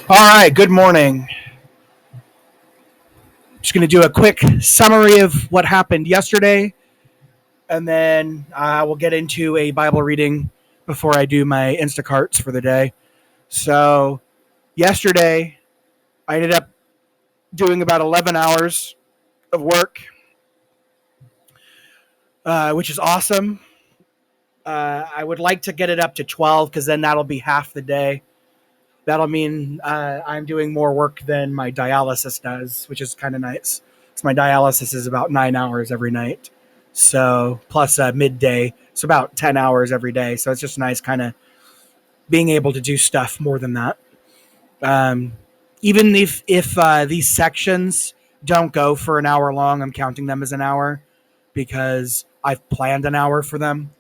All right, good morning. Just going to do a quick summary of what happened yesterday, and then we'll get into a Bible reading before I do my Instacarts for the day. So, yesterday, I ended up doing about 11 hours of work, which is awesome. I would like to get it up to 12 because then that'll be half the day. That'll mean I'm doing more work than my dialysis does, which is kind of nice. So my dialysis is about 9 hours every night. So plus midday, so about 10 hours every day. So it's just nice kind of being able to do stuff more than that. Um, Even if these sections don't go for an hour long, I'm counting them as an hour because I've planned an hour for them.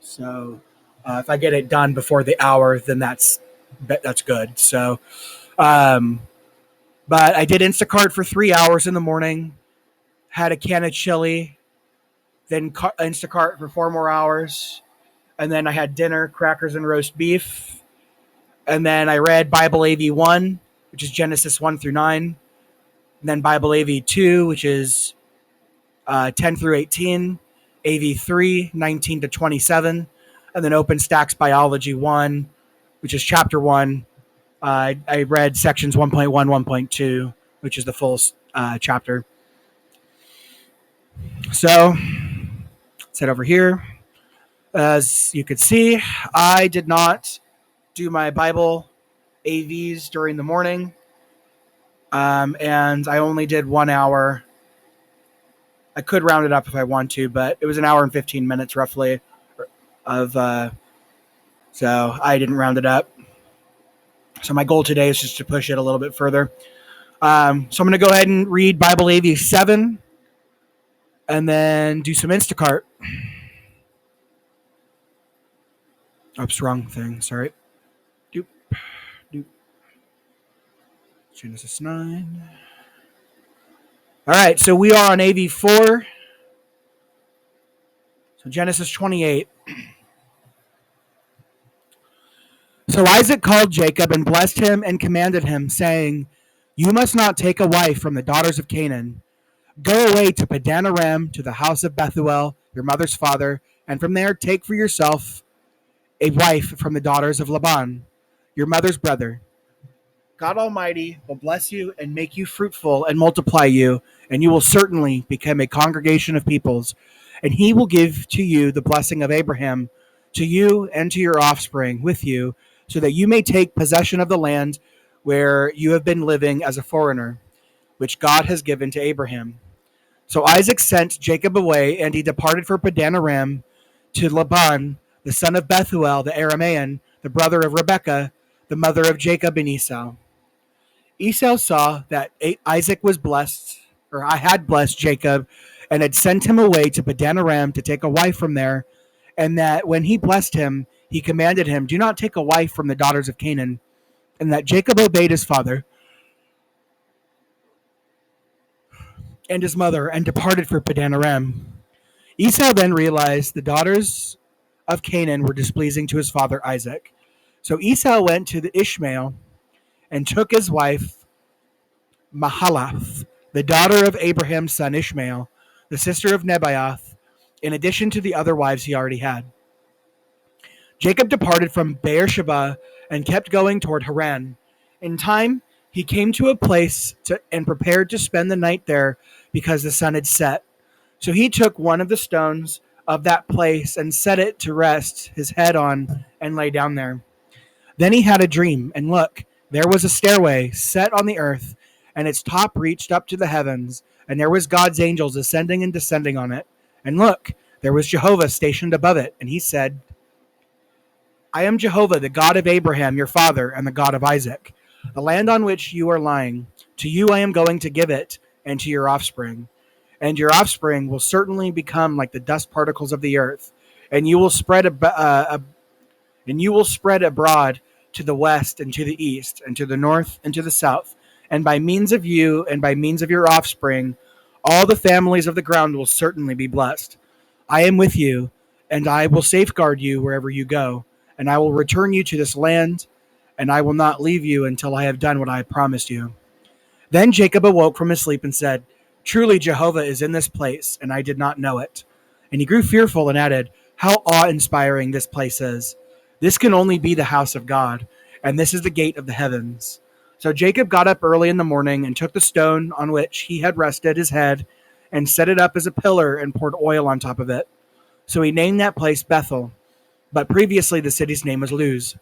So if I get it done before the hour, then that's good. So, um, but I did Instacart for 3 hours in the morning, had a can of chili, then Instacart for 4 more hours, and then I had dinner, crackers and roast beef, and then I read Bible AV1, which is Genesis 1 through 9, and then Bible AV2, which is 10 through 18, AV3 19 to 27, and then OpenStax Biology 1, which is chapter 1. I read sections 1.1, 1.2, which is the full chapter. So, let's head over here. As you could see, I did not do my Bible AVs during the morning, and I only did 1 hour. I could round it up if I want to, but it was an hour and 15 minutes roughly of, so I didn't round it up. So my goal today is just to push it a little bit further. So I'm going to go ahead and read Bible AV7 and then do some Instacart. Oops, wrong thing. Sorry. Doop. Genesis 9. All right, so we are on AV4. So Genesis 28. So Isaac called Jacob and blessed him and commanded him, saying, "You must not take a wife from the daughters of Canaan. Go away to Padan Aram, to the house of Bethuel, your mother's father, and from there take for yourself a wife from the daughters of Laban, your mother's brother. God Almighty will bless you and make you fruitful and multiply you, and you will certainly become a congregation of peoples. And he will give to you the blessing of Abraham, to you and to your offspring with you, so that you may take possession of the land where you have been living as a foreigner, which God has given to Abraham." So Isaac sent Jacob away, and he departed for Padan Aram to Laban, the son of Bethuel the Aramean, the brother of Rebekah, the mother of Jacob and Esau. Esau saw that Isaac was blessed, or I had blessed Jacob, and had sent him away to Padan Aram to take a wife from there, and that when he blessed him, he commanded him, "Do not take a wife from the daughters of Canaan." And that Jacob obeyed his father and his mother and departed for Padan Aram. Esau then realized the daughters of Canaan were displeasing to his father Isaac. So Esau went to the Ishmael and took his wife Mahalath, the daughter of Abraham's son Ishmael, the sister of Nebaioth, in addition to the other wives he already had. Jacob departed from Beersheba and kept going toward Haran. In time, he came to a place and prepared to spend the night there because the sun had set. So he took one of the stones of that place and set it to rest his head on and lay down there. Then he had a dream, and look, there was a stairway set on the earth, and its top reached up to the heavens, and there was God's angels ascending and descending on it. And look, there was Jehovah stationed above it, and he said, "I am Jehovah, the God of Abraham, your father, and the God of Isaac. The land on which you are lying, to you I am going to give it, and to your offspring. And your offspring will certainly become like the dust particles of the earth, and you will spread abroad to the west and to the east and to the north and to the south. And by means of you and by means of your offspring, all the families of the ground will certainly be blessed. I am with you, and I will safeguard you wherever you go, and I will return you to this land and I will not leave you until I have done what I have promised you." Then Jacob awoke from his sleep and said, "Truly Jehovah is in this place, and I did not know it." And he grew fearful and added, "How awe-inspiring this place is. This can only be the house of God, and this is the gate of the heavens." So Jacob got up early in the morning and took the stone on which he had rested his head and set it up as a pillar and poured oil on top of it. So he named that place Bethel, but previously the city's name was Luz.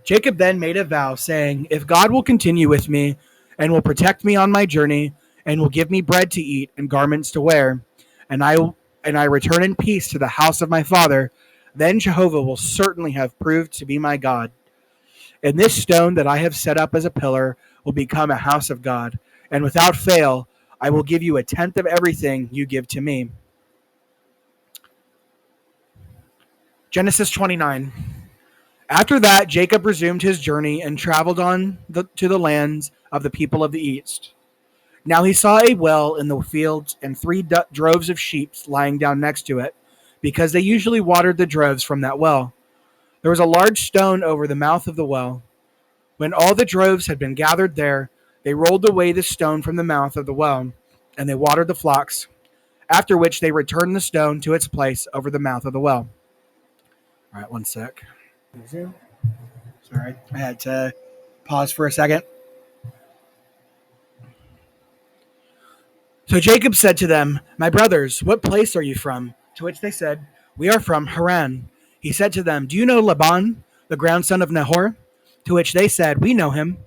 Jacob then made a vow, saying, "If God will continue with me and will protect me on my journey and will give me bread to eat and garments to wear, and I return in peace to the house of my father, then Jehovah will certainly have proved to be my God. And this stone that I have set up as a pillar will become a house of God, and without fail I will give you a tenth of everything you give to me." Genesis 29. After that, Jacob resumed his journey and traveled to the lands of the people of the east. Now he saw a well in the fields and three droves of sheep lying down next to it, because they usually watered the droves from that well. There was a large stone over the mouth of the well. When all the droves had been gathered there, they rolled away the stone from the mouth of the well, and they watered the flocks, after which they returned the stone to its place over the mouth of the well. All right, one sec. Sorry, I had to pause for a second. So Jacob said to them, "My brothers, what place are you from?" To which they said, "We are from Haran." He said to them, "Do you know Laban, the grandson of Nahor?" To which they said, "We know him."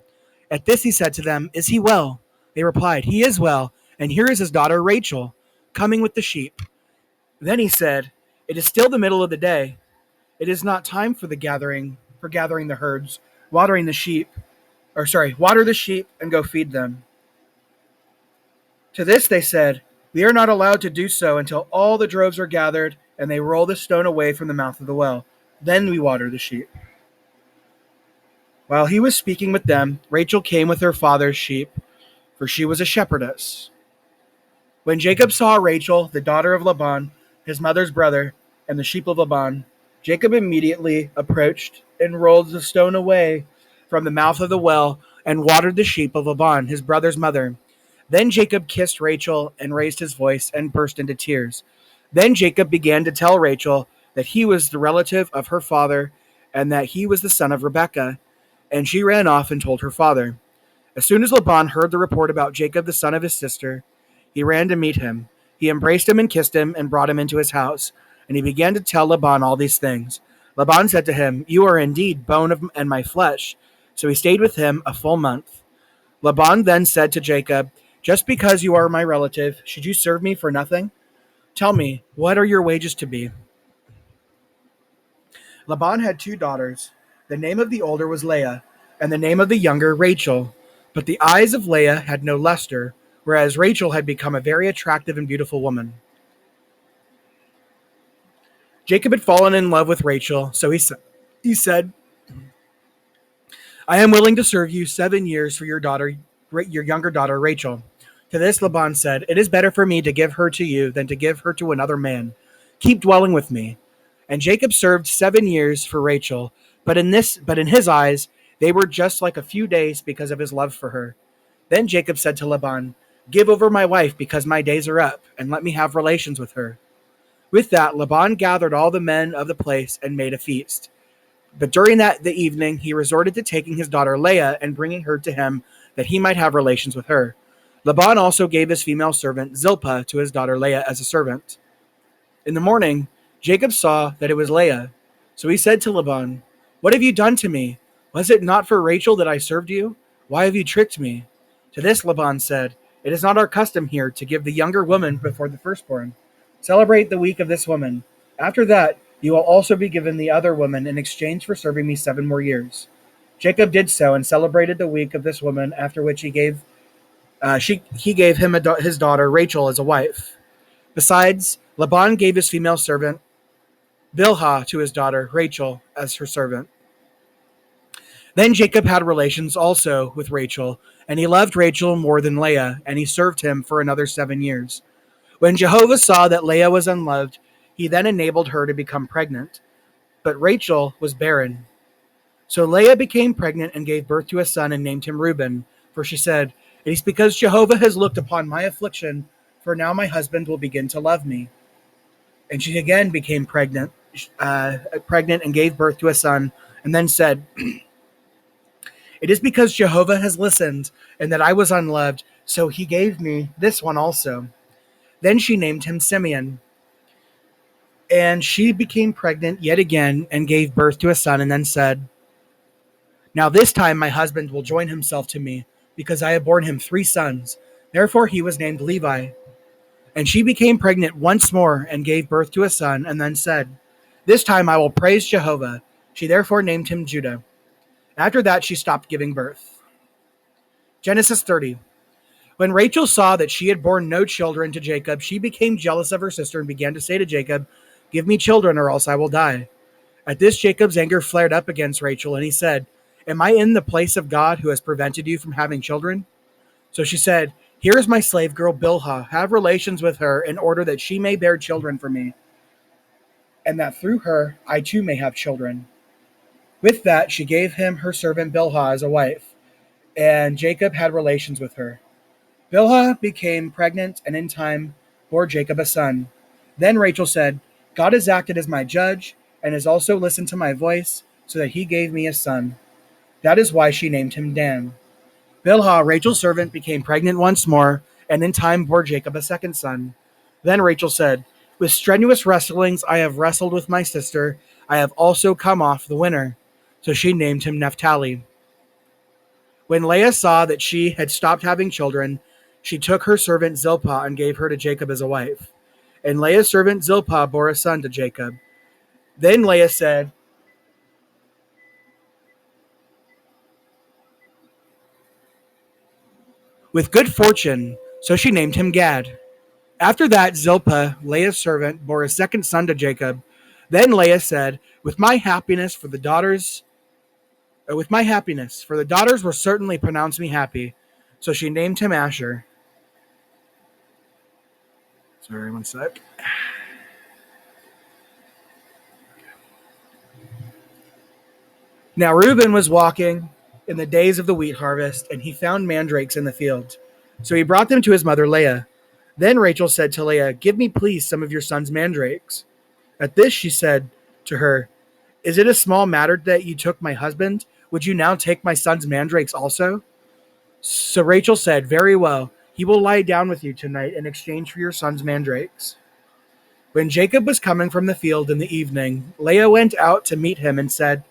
At this he said to them, "Is he well?" They replied, "He is well, and here is his daughter Rachel, coming with the sheep." Then he said, "It is still the middle of the day. It is not time for gathering the herds, water the sheep and go feed them." To this they said, "We are not allowed to do so until all the droves are gathered and they roll the stone away from the mouth of the well. Then we water the sheep." While he was speaking with them, Rachel came with her father's sheep, for she was a shepherdess. When Jacob saw Rachel, the daughter of Laban, his mother's brother, and the sheep of Laban, Jacob immediately approached and rolled the stone away from the mouth of the well and watered the sheep of Laban, his brother's mother. Then Jacob kissed Rachel and raised his voice and burst into tears. Then Jacob began to tell Rachel that he was the relative of her father and that he was the son of Rebekah, and she ran off and told her father. As soon as Laban heard the report about Jacob, the son of his sister, he ran to meet him. He embraced him and kissed him and brought him into his house, and he began to tell Laban all these things. Laban said to him, "You are indeed bone and my flesh." So he stayed with him a full month. Laban then said to Jacob, "Just because you are my relative, should you serve me for nothing? Tell me, what are your wages to be?" Laban had 2 daughters. The name of the older was Leah, and the name of the younger Rachel. But the eyes of Leah had no luster, whereas Rachel had become a very attractive and beautiful woman. Jacob had fallen in love with Rachel, so he said, "I am willing to serve you 7 years for your younger daughter Rachel." To this Laban said, "It is better for me to give her to you than to give her to another man. Keep dwelling with me." And Jacob served 7 years for Rachel, but in his eyes they were just like a few days because of his love for her. Then Jacob said to Laban, "Give over my wife because my days are up, and let me have relations with her." With that, Laban gathered all the men of the place and made a feast. But during the evening, he resorted to taking his daughter Leah and bringing her to him that he might have relations with her. Laban also gave his female servant Zilpah to his daughter Leah as a servant. In the morning, Jacob saw that it was Leah. So he said to Laban, "What have you done to me? Was it not for Rachel that I served you? Why have you tricked me?" To this Laban said, "It is not our custom here to give the younger woman before the firstborn. Celebrate the week of this woman. After that, you will also be given the other woman in exchange for serving me 7 more years." Jacob did so and celebrated the week of this woman, after which he gave him his daughter Rachel as a wife. Besides, Laban gave his female servant Bilhah to his daughter Rachel as her servant. Then Jacob had relations also with Rachel, and he loved Rachel more than Leah, and he served him for another 7 years. When Jehovah saw that Leah was unloved, he then enabled her to become pregnant. but Rachel was barren. So Leah became pregnant and gave birth to a son and named him Reuben, for she said, "It is because Jehovah has looked upon my affliction, for now my husband will begin to love me." And she again became pregnant and gave birth to a son, and then said, "It is because Jehovah has listened, and that I was unloved, so he gave me this one also." Then she named him Simeon. And she became pregnant yet again and gave birth to a son, and then said, "Now this time my husband will join himself to me, because I have borne him 3 sons." Therefore he was named Levi. And she became pregnant once more and gave birth to a son, and then said, "This time I will praise Jehovah." She therefore named him Judah. After that she stopped giving birth. Genesis 30. When Rachel saw that she had borne no children to Jacob, she became jealous of her sister and began to say to Jacob, "Give me children, or else I will die." At this, Jacob's anger flared up against Rachel, and he said, "Am I in the place of God who has prevented you from having children?" So she said, "Here is my slave girl Bilhah. Have relations with her in order that she may bear children for me, and that through her I too may have children." With that, she gave him her servant Bilhah as a wife, and Jacob had relations with her. Bilhah became pregnant and in time bore Jacob a son. Then Rachel said, "God has acted as my judge and has also listened to my voice, so that he gave me a son." That is why she named him Dan. Bilhah, Rachel's servant, became pregnant once more and in time bore Jacob a second son. Then Rachel said, "With strenuous wrestlings I have wrestled with my sister. I have also come off the winner." So she named him Naphtali. When Leah saw that she had stopped having children, she took her servant Zilpah and gave her to Jacob as a wife. And Leah's servant Zilpah bore a son to Jacob. Then Leah said, "With good fortune." So she named him Gad. After that, Zilpah, Leah's servant, bore a second son to Jacob. Then Leah said, "With my happiness, for the daughters will certainly pronounce me happy." So she named him Asher. Sorry, one sec. Now Reuben was walking in the days of the wheat harvest, and he found mandrakes in the field. So he brought them to his mother Leah. Then Rachel said to Leah, "Give me, please, some of your son's mandrakes." At this she said to her, "Is it a small matter that you took my husband? Would you now take my son's mandrakes also?" So Rachel said, "Very well. He will lie down with you tonight in exchange for your son's mandrakes." When Jacob was coming from the field in the evening, Leah went out to meet him and said,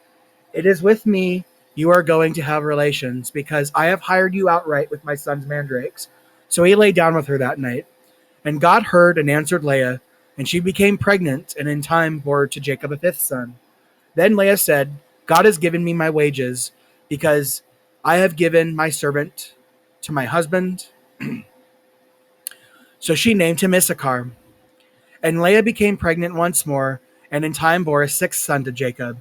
"It is with me you are going to have relations, because I have hired you outright with my son's mandrakes." So he lay down with her that night. And God heard and answered Leah, and she became pregnant, and in time bore to Jacob a fifth son. Then Leah said, "God has given me my wages, because I have given my servant to my husband." So she named him Issachar. And Leah became pregnant once more, and in time bore a sixth son to Jacob.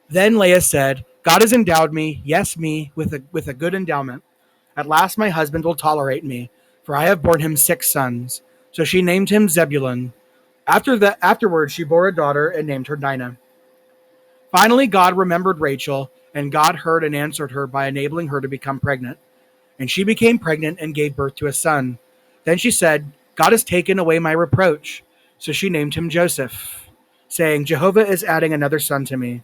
Then Leah said, "God has endowed me, yes, me, with a good endowment. At last my husband will tolerate me, for I have borne him 6 sons." So she named him Zebulun. Afterwards she bore a daughter and named her Dinah. Finally God remembered Rachel, and God heard and answered her by enabling her to become pregnant. And she became pregnant and gave birth to a son. Then she said, "God has taken away my reproach." So she named him Joseph, saying, "Jehovah is adding another son to me."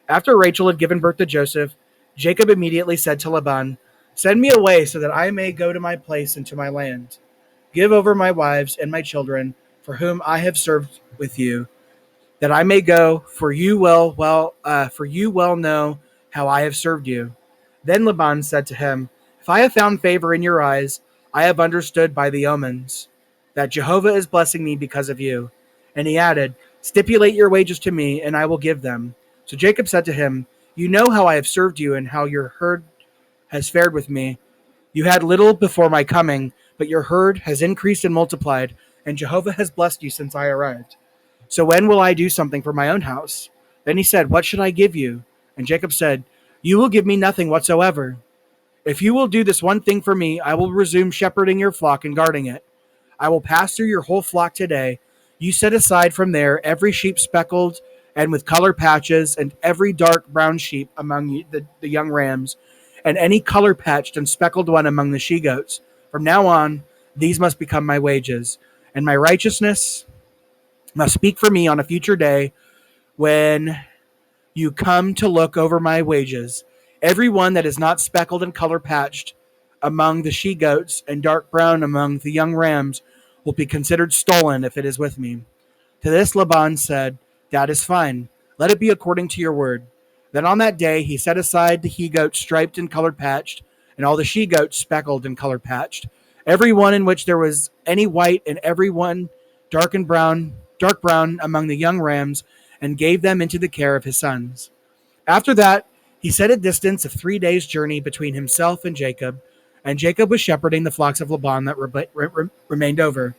After Rachel had given birth to Joseph, Jacob immediately said to Laban, "Send me away so that I may go to my place and to my land. Give over my wives and my children, for whom I have served with you, that I may go, for you well know how I have served you." Then Laban said to him, "If I have found favor in your eyes, I have understood by the omens that Jehovah is blessing me because of you." And he added, "Stipulate your wages to me, and I will give them." So Jacob said to him, "You know how I have served you and how your herd has fared with me. You had little before my coming, but your herd has increased and multiplied, and Jehovah has blessed you since I arrived. So when will I do something for my own house?" Then he said, "What should I give you?" And Jacob said, "You will give me nothing whatsoever. If you will do this one thing for me, I will resume shepherding your flock and guarding it. I will pass through your whole flock today. You set aside from there every sheep speckled and with color patches, and every dark brown sheep among the young rams, and any color patched and speckled one among the she goats. From now on, these must become my wages, and my righteousness must speak for me on a future day when you come to look over my wages. Every one that is not speckled and color patched among the she goats and dark brown among the young rams will be considered stolen if it is with me. To this Laban said, that is fine. Let it be according to your word. Then on that day he set aside the he goats striped and color patched, and all the she goats speckled and color patched, every one in which there was any white, and every one dark brown among the young rams, and gave them into the care of his sons. After that, he set a distance of 3 days' journey between himself and Jacob was shepherding the flocks of Laban that remained over.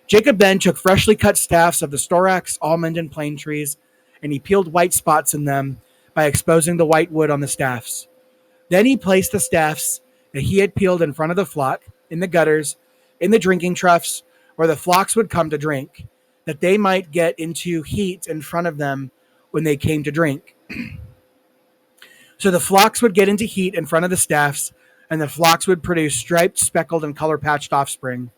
Jacob then took freshly cut staffs of the storax, almond, and plane trees, and he peeled white spots in them by exposing the white wood on the staffs. Then he placed the staffs that he had peeled in front of the flock, in the gutters, in the drinking troughs, where the flocks would come to drink, that they might get into heat in front of them when they came to drink. So the flocks would get into heat in front of the staffs, and the flocks would produce striped, speckled, and color-patched offspring.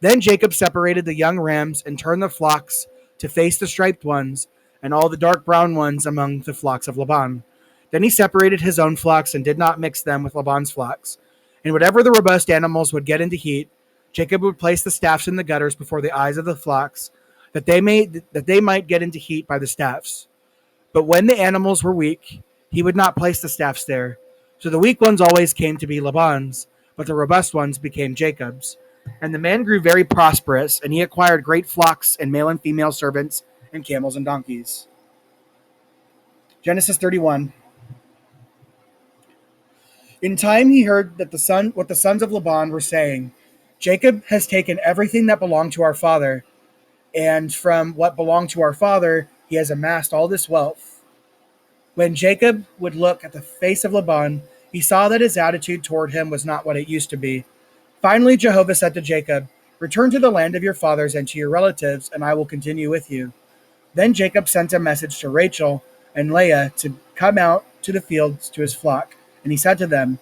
Then Jacob separated the young rams and turned the flocks to face the striped ones and all the dark brown ones among the flocks of Laban. Then he separated his own flocks and did not mix them with Laban's flocks. And whatever the robust animals would get into heat, Jacob would place the staffs in the gutters before the eyes of the flocks, that they might get into heat by the staffs. But when the animals were weak, he would not place the staffs there. So the weak ones always came to be Laban's, but the robust ones became Jacob's. And the man grew very prosperous, and he acquired great flocks and male and female servants and camels and donkeys. Genesis 31. In time he heard that what the sons of Laban were saying. Jacob has taken everything that belonged to our father, and from what belonged to our father he has amassed all this wealth. When Jacob would look at the face of Laban, he saw that his attitude toward him was not what it used to be. Finally, Jehovah said to Jacob, return to the land of your fathers and to your relatives, and I will continue with you. Then Jacob sent a message to Rachel and Leah to come out to the fields to his flock. And he said to them,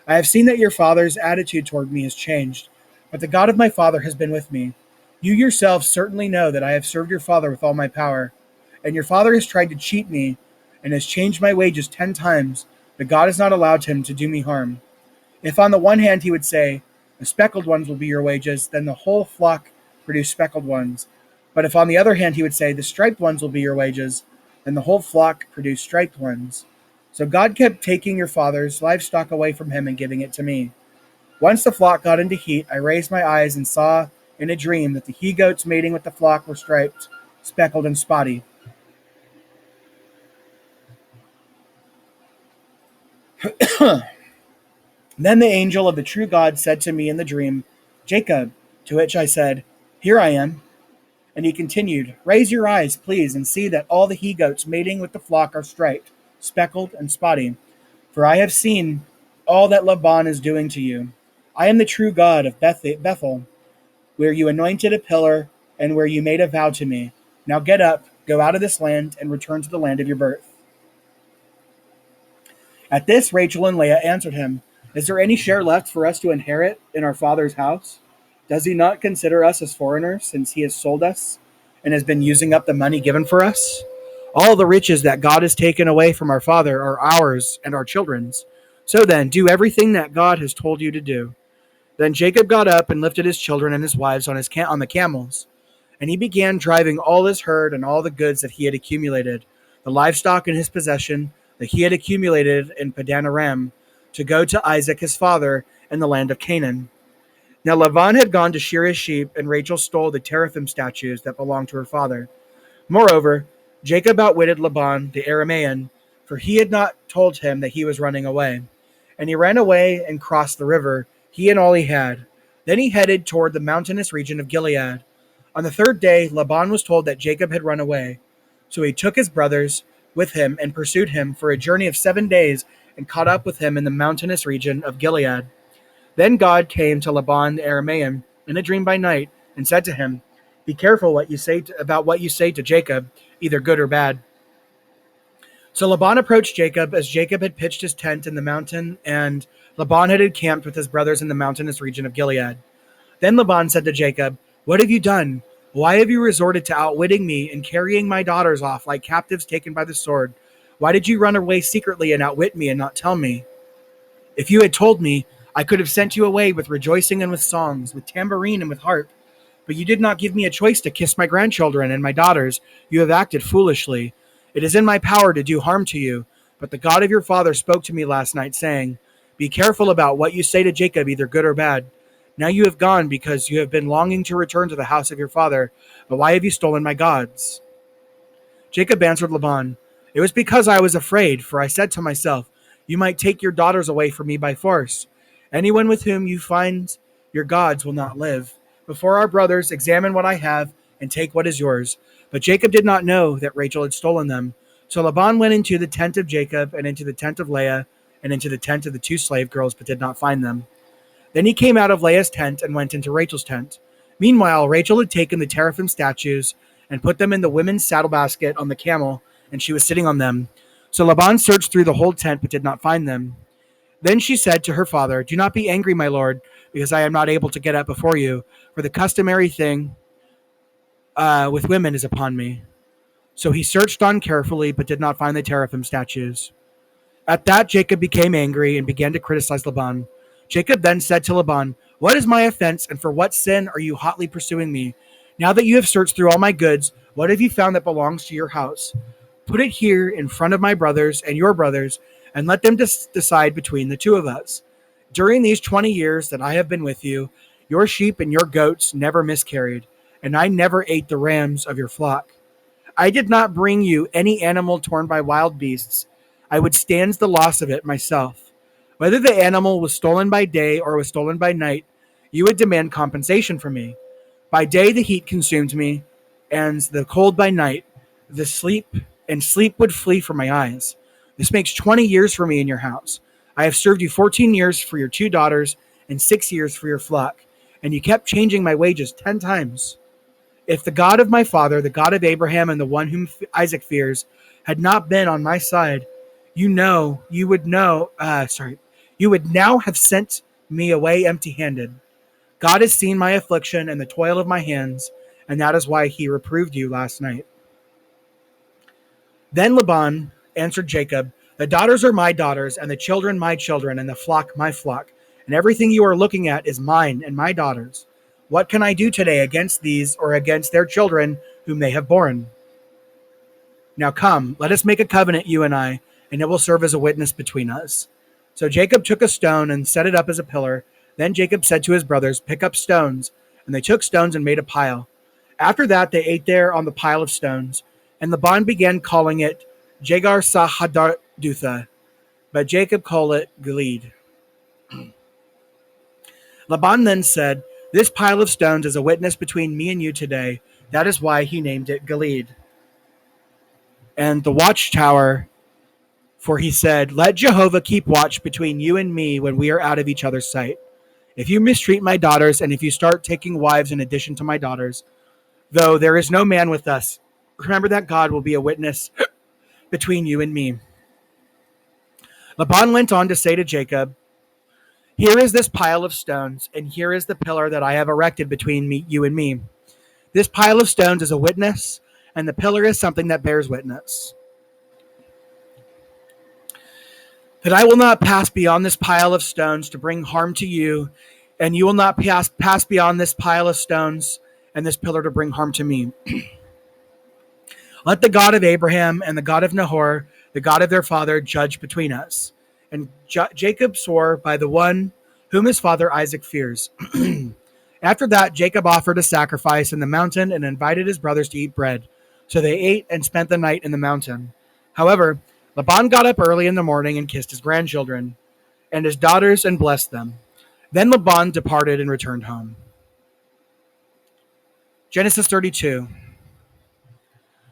I have seen that your father's attitude toward me has changed, but the God of my father has been with me. You yourselves certainly know that I have served your father with all my power. And your father has tried to cheat me and has changed my wages 10 times, but God has not allowed him to do me harm. If on the one hand he would say, the speckled ones will be your wages, then the whole flock produce speckled ones. But if on the other hand he would say, the striped ones will be your wages, then the whole flock produce striped ones. So God kept taking your father's livestock away from him and giving it to me. Once the flock got into heat, I raised my eyes and saw in a dream that the he-goats mating with the flock were striped, speckled, and spotty. Then the angel of the true God said to me in the dream, Jacob, to which I said, here I am. And he continued, raise your eyes, please, and see that all the he-goats mating with the flock are striped, speckled, and spotty. For I have seen all that Laban is doing to you. I am the true God of Bethel, where you anointed a pillar and where you made a vow to me. Now get up, go out of this land, and return to the land of your birth. At this, Rachel and Leah answered him, is there any share left for us to inherit in our father's house? Does he not consider us as foreigners, since he has sold us and has been using up the money given for us? All the riches that God has taken away from our father are ours and our children's. So then, do everything that God has told you to do. Then Jacob got up and lifted his children and his wives on the camels. And he began driving all his herd and all the goods that he had accumulated, the livestock in his possession that he had accumulated in Padan Aram, to go to Isaac his father in the land of Canaan. Now Laban had gone to shear his sheep, and Rachel stole the teraphim statues that belonged to her father. Moreover, Jacob outwitted Laban the Aramean, for he had not told him that he was running away. And he ran away and crossed the river, he and all he had. Then he headed toward the mountainous region of Gilead. On the third day, Laban was told that Jacob had run away. So he took his brothers with him and pursued him for a journey of 7 days and caught up with him in the mountainous region of Gilead. Then God came to Laban the Aramean in a dream by night and said to him, be careful about what you say to Jacob, either good or bad. So Laban approached Jacob as Jacob had pitched his tent in the mountain, and Laban had encamped with his brothers in the mountainous region of Gilead. Then Laban said to Jacob, "What have you done? Why have you resorted to outwitting me and carrying my daughters off like captives taken by the sword? Why did you run away secretly and outwit me and not tell me? If you had told me, I could have sent you away with rejoicing and with songs, with tambourine and with harp. But you did not give me a choice to kiss my grandchildren and my daughters. You have acted foolishly. It is in my power to do harm to you. But the God of your father spoke to me last night, saying, 'Be careful about what you say to Jacob, either good or bad.' Now you have gone because you have been longing to return to the house of your father. But why have you stolen my gods?" Jacob answered Laban, "It was because I was afraid, for I said to myself, 'You might take your daughters away from me by force. Anyone with whom you find your gods will not live. Before our brothers, examine what I have and take what is yours.' But Jacob did not know that Rachel had stolen them. So Laban went into the tent of Jacob and into the tent of Leah and into the tent of the two slave girls, but did not find them. Then he came out of Leah's tent and went into Rachel's tent. Meanwhile, Rachel had taken the teraphim statues and put them in the women's saddle basket on the camel, and she was sitting on them. So Laban searched through the whole tent, but did not find them. Then she said to her father, 'Do not be angry, my lord, because I am not able to get up before you, for the customary thing with women is upon me.' So he searched on carefully, but did not find the teraphim statues. At that, Jacob became angry and began to criticize Laban. Jacob then said to Laban, 'What is my offense, and for what sin are you hotly pursuing me? Now that you have searched through all my goods, what have you found that belongs to your house? Put it here in front of my brothers and your brothers, and let them decide between the two of us. During these 20 years that I have been with you, your sheep and your goats never miscarried, and I never ate the rams of your flock. I did not bring you any animal torn by wild beasts. I would stand the loss of it myself. Whether the animal was stolen by day or was stolen by night, you would demand compensation from me. By day the heat consumed me, and the cold by night, the sleep would flee from my eyes. This makes 20 years for me in your house. I have served you 14 years for your 2 daughters and 6 years for your flock, and you kept changing my wages 10 times. If the God of my father, the God of Abraham, and the one whom Isaac fears, had not been on my side, you would now have sent me away empty-handed. God has seen my affliction and the toil of my hands, and that is why he reproved you last night." Then Laban answered Jacob, "The daughters are my daughters, and the children my children, and the flock my flock, and everything you are looking at is mine and my daughters. What can I do today against these or against their children whom they have borne? Now come, let us make a covenant, you and I, and it will serve as a witness between us." So Jacob took a stone and set it up as a pillar. Then Jacob said to his brothers, "Pick up stones." And they took stones and made a pile. After that, they ate there on the pile of stones. And Laban began calling it Jagar Sahadartha, but Jacob called it Gilead. Laban then said, "This pile of stones is a witness between me and you today." That is why he named it Gilead. And the watchtower, for he said, "Let Jehovah keep watch between you and me when we are out of each other's sight. If you mistreat my daughters, and if you start taking wives in addition to my daughters, though there is no man with us, remember that God will be a witness between you and me." Laban went on to say to Jacob, "Here is this pile of stones, and here is the pillar that I have erected between you and me. This pile of stones is a witness, and the pillar is something that bears witness. That I will not pass beyond this pile of stones to bring harm to you, and you will not pass beyond this pile of stones and this pillar to bring harm to me. Let the God of Abraham and the God of Nahor, the God of their father, judge between us." And Jacob swore by the one whom his father Isaac fears. After that, Jacob offered a sacrifice in the mountain and invited his brothers to eat bread. So they ate and spent the night in the mountain. However, Laban got up early in the morning and kissed his grandchildren and his daughters and blessed them. Then Laban departed and returned home. Genesis 32.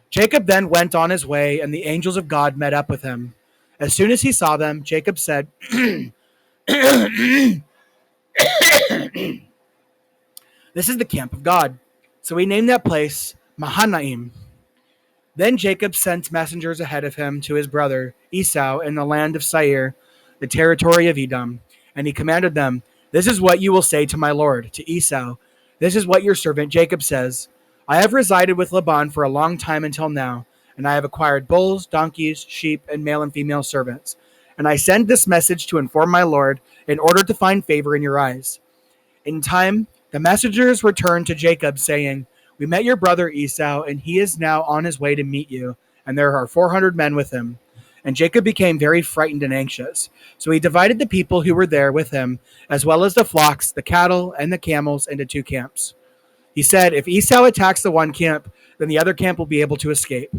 Jacob then went on his way, and the angels of God met up with him. As soon as he saw them, Jacob said, "This is the camp of God." So he named that place Mahanaim. Then Jacob sent messengers ahead of him to his brother Esau in the land of Seir, the territory of Edom, and he commanded them, "This is what you will say to my lord, to Esau. This is what your servant Jacob says. I have resided with Laban for a long time until now, and I have acquired bulls, donkeys, sheep, and male and female servants. And I send this message to inform my lord in order to find favor in your eyes." In time, the messengers returned to Jacob, saying, "We met your brother Esau, and he is now on his way to meet you, and there are 400 men with him." And Jacob became very frightened and anxious. So he divided the people who were there with him, as well as the flocks, the cattle, and the camels, into two camps. He said, "If Esau attacks the one camp, then the other camp will be able to escape."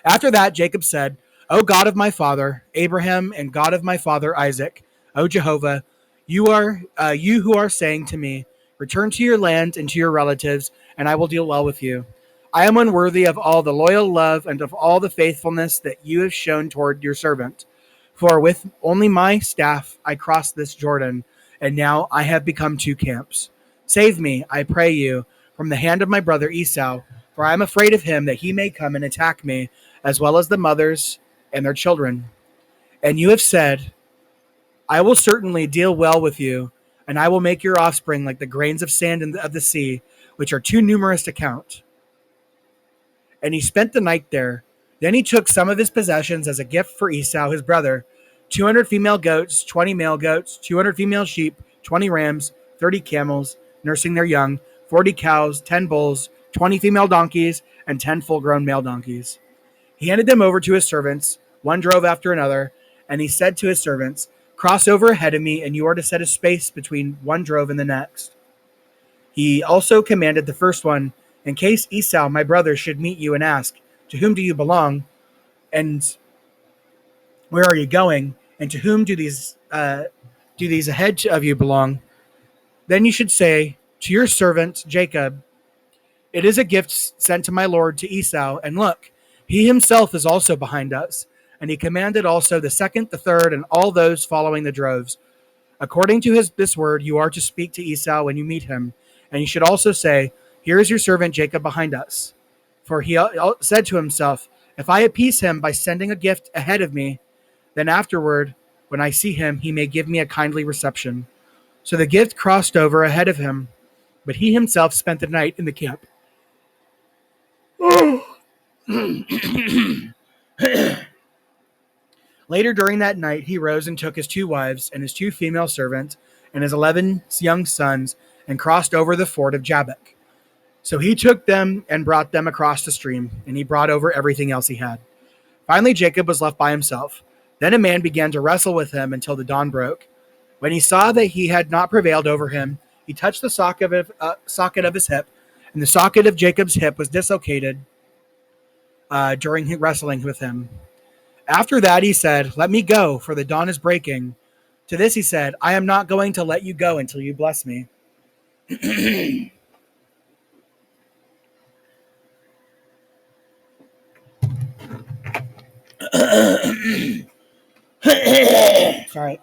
After that, Jacob said, "O God of my father Abraham and God of my father Isaac, O Jehovah, you who are saying to me, 'Return to your land and to your relatives, and I will deal well with you.' I am unworthy of all the loyal love and of all the faithfulness that you have shown toward your servant. For with only my staff I crossed this Jordan, and now I have become two camps. Save me, I pray you, from the hand of my brother Esau, for I am afraid of him that he may come and attack me, as well as the mothers and their children. And you have said, 'I will certainly deal well with you, and I will make your offspring like the grains of sand of the sea, which are too numerous to count.'" And he spent the night there. Then he took some of his possessions as a gift for Esau, his brother: 200 female goats, 20 male goats, 200 female sheep, 20 rams, 30 camels, nursing their young, 40 cows, 10 bulls, 20 female donkeys, and 10 full grown male donkeys. He handed them over to his servants, one drove after another, and he said to his servants, "Cross over ahead of me, and you are to set a space between one drove and the next." He also commanded the first one, "In case Esau, my brother, should meet you and ask, 'To whom do you belong? And where are you going? And to whom do these ahead of you belong?' Then you should say, 'To your servant Jacob, it is a gift sent to my lord to Esau, and look, he himself is also behind us.' And he commanded also the second, the third, and all those following the droves. According to this word, you are to speak to Esau when you meet him. And you should also say, 'Here is your servant Jacob behind us.' For he said to himself, 'If I appease him by sending a gift ahead of me, then afterward, when I see him, he may give me a kindly reception.' So the gift crossed over ahead of him, but he himself spent the night in the camp." Later during that night, he rose and took his 2 wives and his 2 female servants and his 11 young sons and crossed over the ford of Jabbok. So he took them and brought them across the stream, and he brought over everything else he had. Finally, Jacob was left by himself. Then a man began to wrestle with him until the dawn broke. When he saw that he had not prevailed over him, he touched the socket of his hip, and the socket of Jacob's hip was dislocated during wrestling with him. After that, he said, "Let me go, for the dawn is breaking." To this he said, "I am not going to let you go until you bless me." Sorry.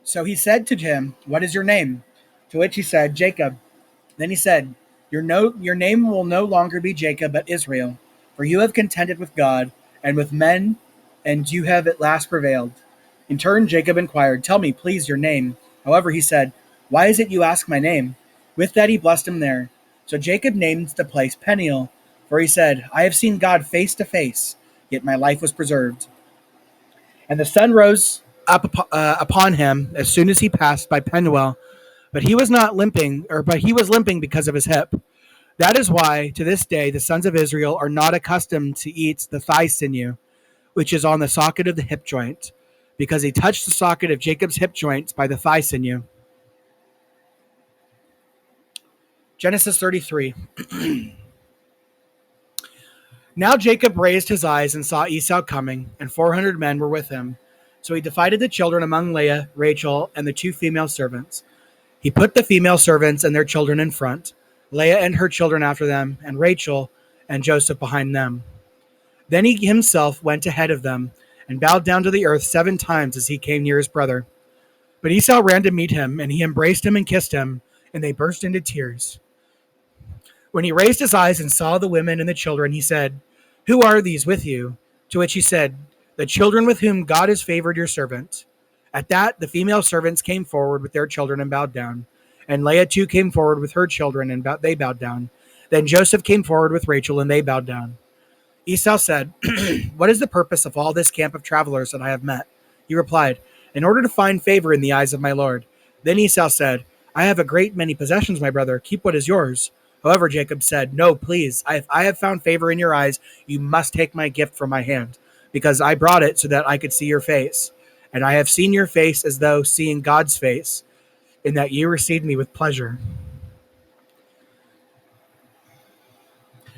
So he said to him, "What is your name?" To which he said, "Jacob." Then he said, Your name will no longer be Jacob, but Israel, for you have contended with God and with men, and you have at last prevailed." In turn, Jacob inquired, "Tell me, please, your name." However, he said, "Why is it you ask my name?" With that, he blessed him there. So Jacob named the place Peniel, for he said, "I have seen God face to face, yet my life was preserved." And the sun rose up upon him as soon as he passed by Penuel, but he was limping because of his hip. That is why, to this day, the sons of Israel are not accustomed to eat the thigh sinew, which is on the socket of the hip joint, because he touched the socket of Jacob's hip joints by the thigh sinew. Genesis 33. Now Jacob raised his eyes and saw Esau coming, and 400 men were with him. So he divided the children among Leah, Rachel, and the 2 female servants. He put the female servants and their children in front, Leah and her children after them, and Rachel and Joseph behind them. Then he himself went ahead of them and bowed down to the earth 7 times as he came near his brother. But Esau ran to meet him, and he embraced him and kissed him, and they burst into tears. When he raised his eyes and saw the women and the children, he said, "Who are these with you?" To which he said, "The children with whom God has favored your servant." At that, the female servants came forward with their children and bowed down. And Leah too came forward with her children, and they bowed down. Then Joseph came forward with Rachel, and they bowed down. Esau said, "What is the purpose of all this camp of travelers that I have met?" He replied, "In order to find favor in the eyes of my Lord." Then Esau said, "I have a great many possessions, my brother. Keep what is yours." However, Jacob said, "No, please. If I have found favor in your eyes, you must take my gift from my hand, because I brought it so that I could see your face. And I have seen your face as though seeing God's face, in that you received me with pleasure.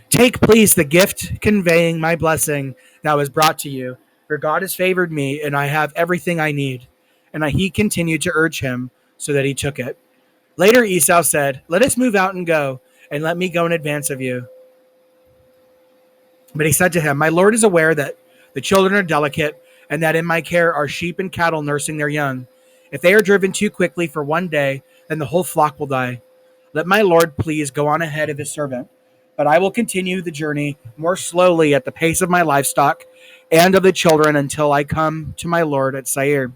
Take, please, the gift conveying my blessing that was brought to you, for God has favored me, and I have everything I need." And he continued to urge him, so that he took it. Later Esau said, "Let us move out and go, and let me go in advance of you." But he said to him, "My Lord is aware that the children are delicate, and that in my care are sheep and cattle nursing their young. If they are driven too quickly for one day, then the whole flock will die. Let my Lord please go on ahead of his servant, but I will continue the journey more slowly at the pace of my livestock and of the children until I come to my Lord at Seir."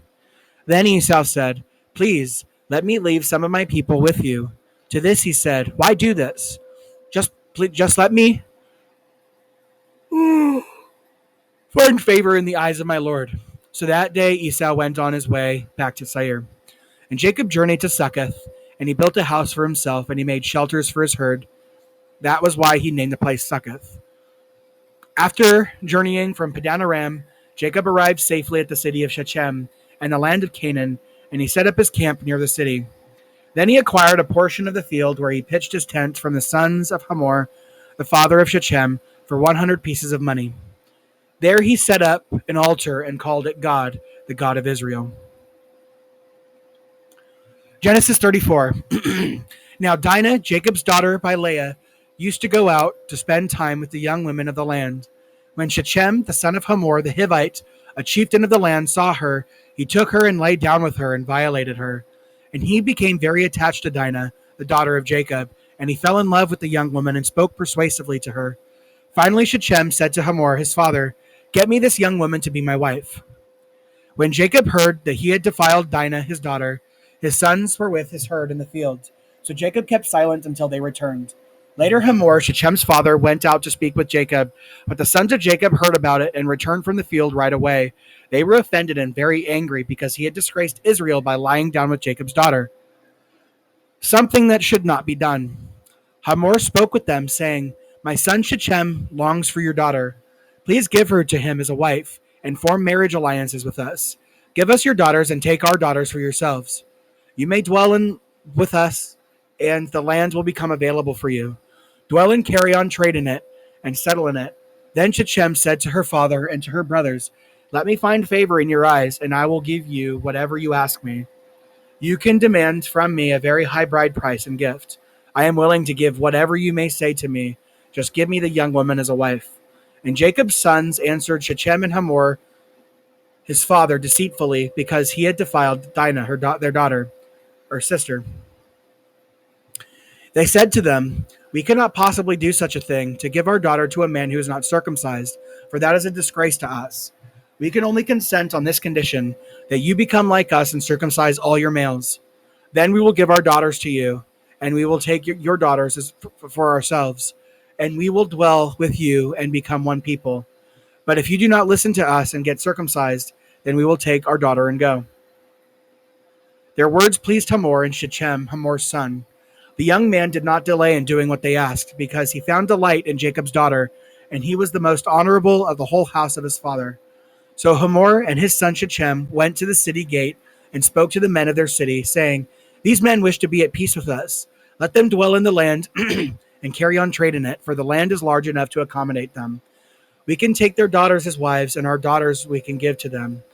Then Esau said, "Please, let me leave some of my people with you." To this he said, "Why do this? Just let me find favor in the eyes of my Lord." So that day Esau went on his way back to Seir. And Jacob journeyed to Succoth, and he built a house for himself, and he made shelters for his herd. That was why he named the place Succoth. After journeying from Padan Aram, Jacob arrived safely at the city of Shechem and the land of Canaan, and he set up his camp near the city. Then he acquired a portion of the field where he pitched his tent from the sons of Hamor, the father of Shechem, for 100 pieces of money. There he set up an altar and called it God, the God of Israel. Genesis 34. Now Dinah, Jacob's daughter by Leah, used to go out to spend time with the young women of the land. When Shechem, the son of Hamor, the Hivite, a chieftain of the land, saw her, he took her and lay down with her and violated her. And he became very attached to Dinah, the daughter of Jacob, and he fell in love with the young woman and spoke persuasively to her. Finally Shechem said to Hamor, his father, "Get me this young woman to be my wife." When Jacob heard that he had defiled Dinah, his daughter, his sons were with his herd in the field. So Jacob kept silent until they returned. Later Hamor, Shechem's father, went out to speak with Jacob, but the sons of Jacob heard about it and returned from the field right away. They were offended and very angry because he had disgraced Israel by lying down with Jacob's daughter, something that should not be done. Hamor spoke with them, saying, "My son Shechem longs for your daughter. Please give her to him as a wife and form marriage alliances with us. Give us your daughters and take our daughters for yourselves. You may dwell with us, and the land will become available for you. Dwell and carry on trade in it, and settle in it." Then Shechem said to her father and to her brothers, "Let me find favor in your eyes, and I will give you whatever you ask me. You can demand from me a very high bride price and gift. I am willing to give whatever you may say to me. Just give me the young woman as a wife." And Jacob's sons answered Shechem and Hamor, his father, deceitfully, because he had defiled Dinah, their daughter, or sister. They said to them, "We cannot possibly do such a thing, to give our daughter to a man who is not circumcised, for that is a disgrace to us. We can only consent on this condition, that you become like us and circumcise all your males. Then we will give our daughters to you, and we will take your daughters for ourselves, and we will dwell with you and become one people. But if you do not listen to us and get circumcised, then we will take our daughter and go." Their words pleased Hamor and Shechem, Hamor's son. The young man did not delay in doing what they asked, because he found delight in Jacob's daughter, and he was the most honorable of the whole house of his father. So Hamor and his son Shechem went to the city gate and spoke to the men of their city, saying, "These men wish to be at peace with us. Let them dwell in the land and carry on trade in it, for the land is large enough to accommodate them. We can take their daughters as wives, and our daughters we can give to them.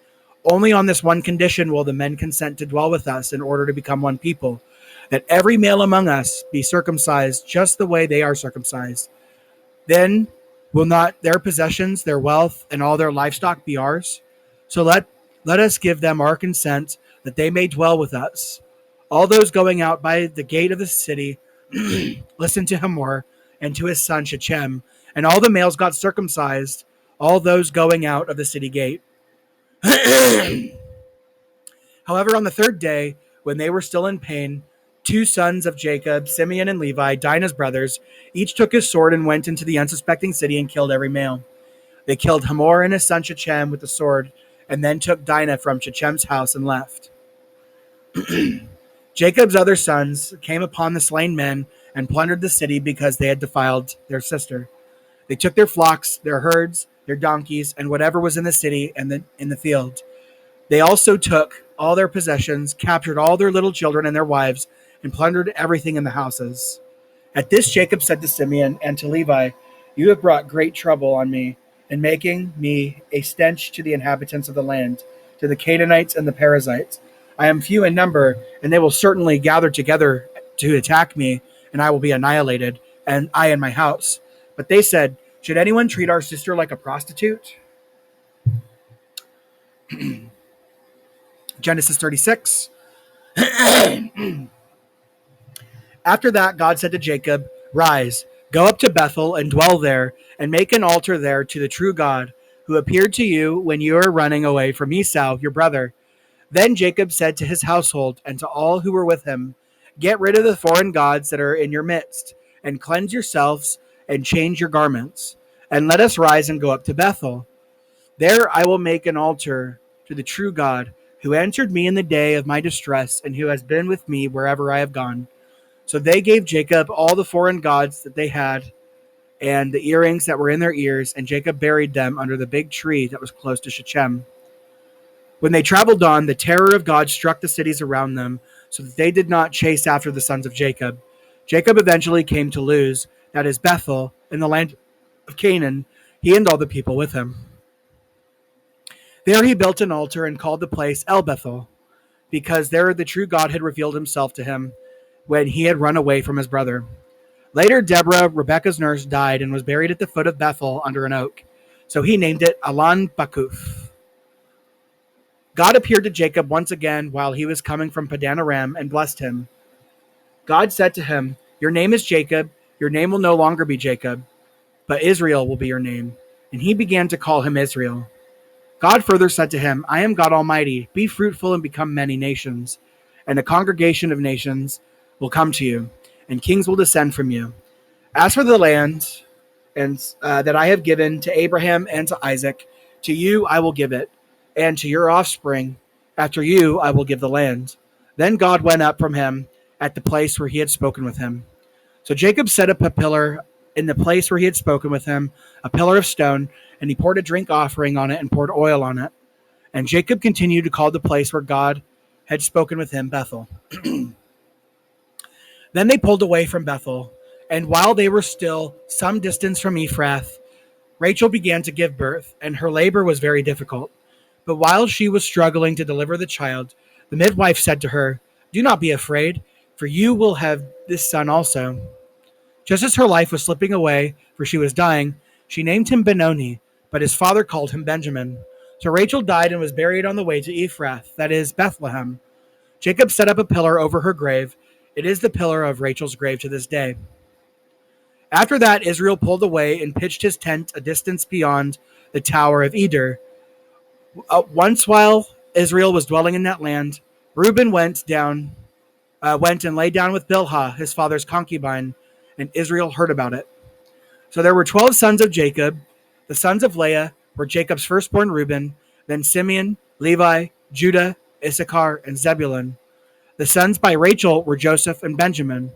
Only on this one condition will the men consent to dwell with us in order to become one people, that every male among us be circumcised just the way they are circumcised. Then will not their possessions, their wealth, and all their livestock be ours? So let us give them our consent, that they may dwell with us." All those going out by the gate of the city listened to Hamor and to his son Shechem, and all the males got circumcised, all those going out of the city gate. However, on the third day, when they were still in pain, two sons of Jacob, Simeon and Levi, Dinah's brothers, each took his sword and went into the unsuspecting city and killed every male. They killed Hamor and his son Shechem with the sword, and then took Dinah from Shechem's house and left. Jacob's other sons came upon the slain men and plundered the city because they had defiled their sister. They took their flocks, their herds, their donkeys, and whatever was in the city and in the field. They also took all their possessions, captured all their little children and their wives, and plundered everything in the houses. At this Jacob said to Simeon and to Levi, "You have brought great trouble on me, in making me a stench to the inhabitants of the land, to the Canaanites and the Perizzites. I am few in number, and they will certainly gather together to attack me, and I will be annihilated, and I and my house." But they said, "Should anyone treat our sister like a prostitute?" Genesis 36. After that, God said to Jacob, "Rise, go up to Bethel and dwell there, and make an altar there to the true God, who appeared to you when you were running away from Esau, your brother." Then Jacob said to his household and to all who were with him, "Get rid of the foreign gods that are in your midst, and cleanse yourselves and change your garments, and let us rise and go up to Bethel. There I will make an altar to the true God, who answered me in the day of my distress, and who has been with me wherever I have gone." So they gave Jacob all the foreign gods that they had and the earrings that were in their ears, and Jacob buried them under the big tree that was close to Shechem. When they traveled on, the terror of God struck the cities around them, so that they did not chase after the sons of Jacob. Jacob eventually came to Luz, that is Bethel, in the land of Canaan, he and all the people with him. There he built an altar and called the place El Bethel, because there the true God had revealed himself to him when he had run away from his brother. Later, Deborah, Rebekah's nurse, died and was buried at the foot of Bethel under an oak. So he named it Alan Bakuf. God appeared to Jacob once again while he was coming from Padan Aram and blessed him. God said to him, "Your name is Jacob. Your name will no longer be Jacob, but Israel will be your name." And he began to call him Israel. God further said to him, "I am God Almighty. Be fruitful and become many nations, and a congregation of nations will come to you, and kings will descend from you. As for the land that I have given to Abraham and to Isaac, to you I will give it, and to your offspring after you I will give the land." Then God went up from him at the place where he had spoken with him. So Jacob set up a pillar in the place where he had spoken with him, a pillar of stone, and he poured a drink offering on it and poured oil on it. And Jacob continued to call the place where God had spoken with him Bethel. Then they pulled away from Bethel, and while they were still some distance from Ephrath, Rachel began to give birth, and her labor was very difficult. But while she was struggling to deliver the child, the midwife said to her, "Do not be afraid, for you will have this son also." Just as her life was slipping away, for she was dying, she named him Benoni, but his father called him Benjamin. So Rachel died and was buried on the way to Ephrath, that is, Bethlehem. Jacob set up a pillar over her grave. It is the pillar of Rachel's grave to this day. After that, Israel pulled away and pitched his tent a distance beyond the Tower of Eder. Once while Israel was dwelling in that land, Reuben went and lay down with Bilhah, his father's concubine, and Israel heard about it. So there were 12 sons of Jacob. The sons of Leah were Jacob's firstborn Reuben, then Simeon, Levi, Judah, Issachar, and Zebulun. The sons by Rachel were Joseph and Benjamin.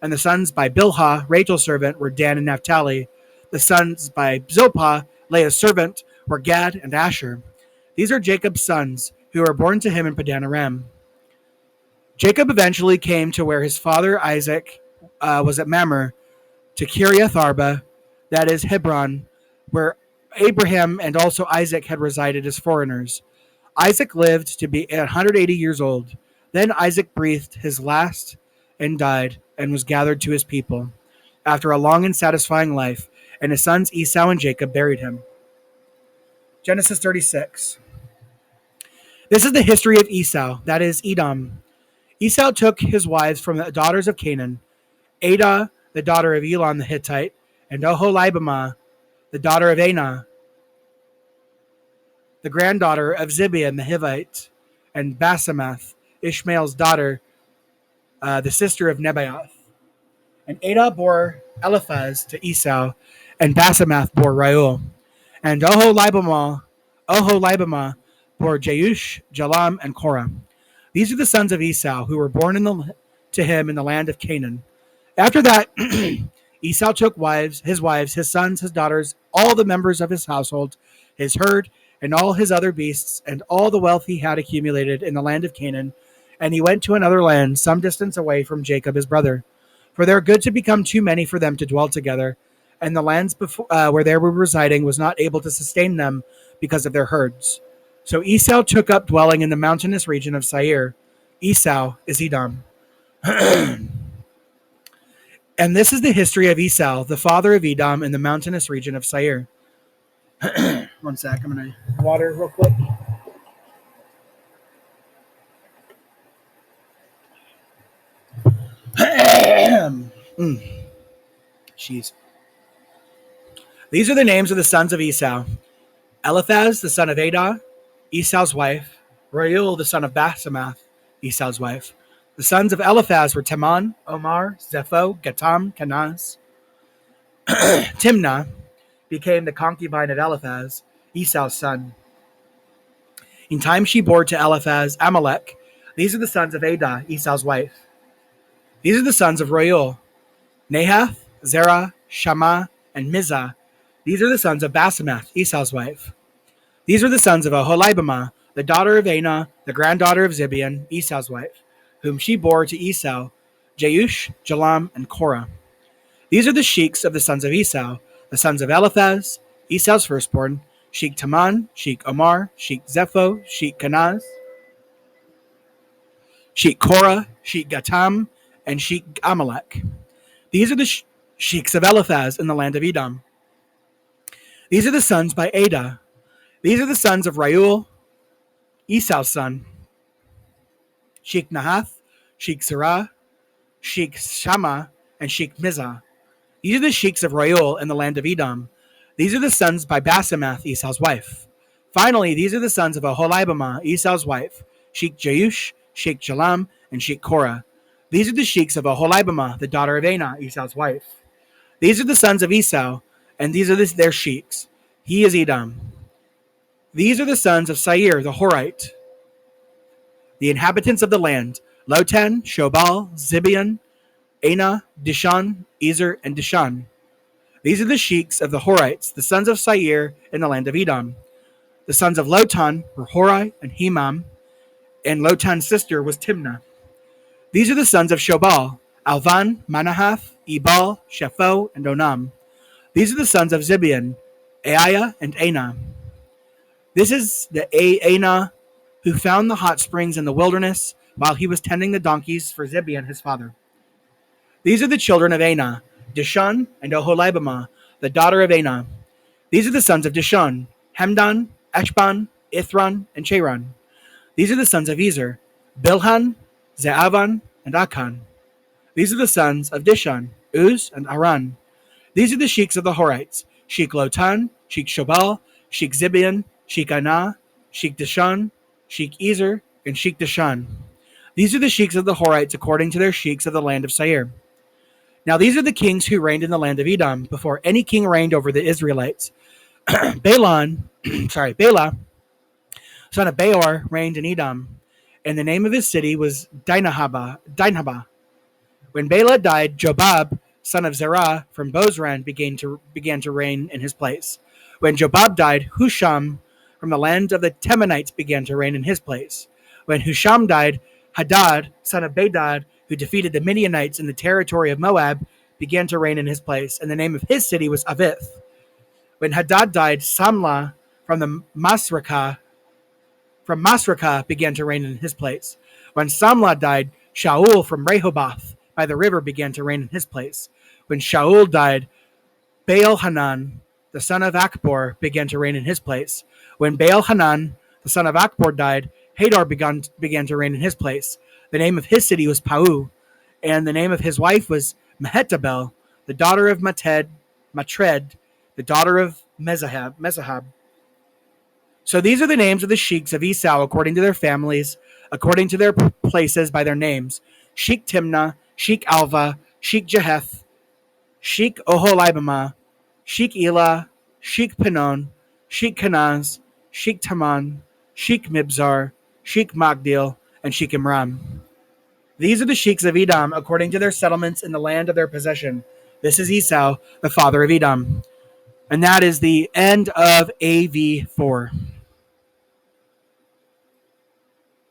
And the sons by Bilhah, Rachel's servant, were Dan and Naphtali. The sons by Zilpah, Leah's servant, were Gad and Asher. These are Jacob's sons, who were born to him in Padan Aram. Jacob eventually came to where his father Isaac was at Mamre, to Kiriath Arba, that is Hebron, where Abraham and also Isaac had resided as foreigners. Isaac lived to be 180 years old. Then Isaac breathed his last and died, and was gathered to his people after a long and satisfying life, and his sons Esau and Jacob buried him. Genesis 36. This is the history of Esau, that is Edom. Esau took his wives from the daughters of Canaan, Adah, the daughter of Elon the Hittite, and Oholibamah, the daughter of Anah, the granddaughter of Zibeon the Hivite, and Basemath, Ishmael's daughter, the sister of Nebaioth. And Adah bore Eliphaz to Esau, and Basemath bore Reuel. And Oholibamah bore Jeush, Jalam, and Korah. These are the sons of Esau who were born to him in the land of Canaan. After that, Esau took his wives, his sons, his daughters, all the members of his household, his herd, and all his other beasts, and all the wealth he had accumulated in the land of Canaan, and he went to another land some distance away from Jacob his brother. For their goods had become too many for them to dwell together, and the lands where they were residing was not able to sustain them because of their herds. So Esau took up dwelling in the mountainous region of Seir. Esau is Edom. And this is the history of Esau, the father of Edom, in the mountainous region of Seir. One sec, I'm going to water real quick. Jeez. These are the names of the sons of Esau. Eliphaz, the son of Adah, Esau's wife. Reuel, the son of Basemath, Esau's wife. The sons of Eliphaz were Teman, Omar, Zepho, Gatam, Kenaz. Timnah became the concubine of Eliphaz, Esau's son. In time she bore to Eliphaz Amalek. These are the sons of Adah, Esau's wife. These are the sons of Reuel, Nahath, Zerah, Shammah, and Mizah. These are the sons of Basemath, Esau's wife. These are the sons of Oholibamah, the daughter of Anah, the granddaughter of Zibeon, Esau's wife, whom she bore to Esau, Jeush, Jalam, and Korah. These are the sheiks of the sons of Esau, the sons of Eliphaz, Esau's firstborn, Sheikh Taman, Sheikh Omar, Sheikh Zepho, Sheikh Kenaz, Sheikh Korah, Sheikh Gatam, and Sheikh Amalek. These are the sheiks of Eliphaz in the land of Edom. These are the sons by Adah. These are the sons of Reuel, Esau's son, Sheikh Nahath, Sheikh Zerah, Sheikh Shammah, and Sheikh Mizah. These are the sheiks of Reuel in the land of Edom. These are the sons by Basemath, Esau's wife. Finally, these are the sons of Oholibamah, Esau's wife, Sheikh Jeush, Sheikh Jalam, and Sheikh Korah. These are the sheiks of Oholibamah, the daughter of Anah, Esau's wife. These are the sons of Esau, and these are their sheiks. He is Edom. These are the sons of Seir, the Horite, the inhabitants of the land: Lotan, Shobal, Zibeon, Anah, Dishan, Ezer, and Dishan. These are the sheiks of the Horites, the sons of Seir in the land of Edom. The sons of Lotan were Hori and Hemam, and Lotan's sister was Timnah. These are the sons of Shobal: Alvan, Manahath, Ebal, Shepho, and Onam. These are the sons of Zibeon: Aiah and Anah. This is the Anah who found the hot springs in the wilderness while he was tending the donkeys for Zibeon his father. These are the children of Anah, Dishan and Oholibamah, the daughter of Anah. These are the sons of Dishan: Hemdan, Eshban, Ithran, and Cheran. These are the sons of Ezer: Bilhan, Zeavan, and Akan. These are the sons of Dishan: Uz and Aran. These are the sheiks of the Horites: Sheikh Lotan, Sheikh Shobal, Sheikh Zibeon, Sheikh Anah, Sheikh Dishan, Sheikh Ezer, and Sheikh Dishan. These are the sheiks of the Horites according to their sheiks of the land of Seir. Now these are the kings who reigned in the land of Edom before any king reigned over the Israelites. Bela, son of Beor, reigned in Edom, and the name of his city was Dinhabah. When Bela died, Jobab, son of Zerah from Bozran, began to reign in his place. When Jobab died, Husham from the land of the Temanites began to reign in his place. When Husham died, Hadad, son of Bedad, who defeated the Midianites in the territory of Moab, began to reign in his place, and the name of his city was Avith. When Hadad died, Samlah from Masrekah began to reign in his place. When Samlah died, Shaul from Rehoboth by the river began to reign in his place. When Shaul died, Baal-Hanan, the son of Akbor, began to reign in his place. When Baal-Hanan, the son of Akbor, died, Hadar began to reign in his place. The name of his city was Pau, and the name of his wife was Mehetabel. the daughter of Matred, the daughter of Mezahab. So these are the names of the sheiks of Esau according to their families, according to their places by their names: Sheik Timnah, Sheik Alva, Sheik Jeheth, Sheik Oholibamah, Sheik Elah, Sheik Pinon, Sheik Kanaz, Sheik Taman, Sheik Mibzar, Sheik Magdil, and Sheik Imram. These are the sheiks of Edom according to their settlements in the land of their possession. This is Esau, the father of Edom. And that is the end of AV4.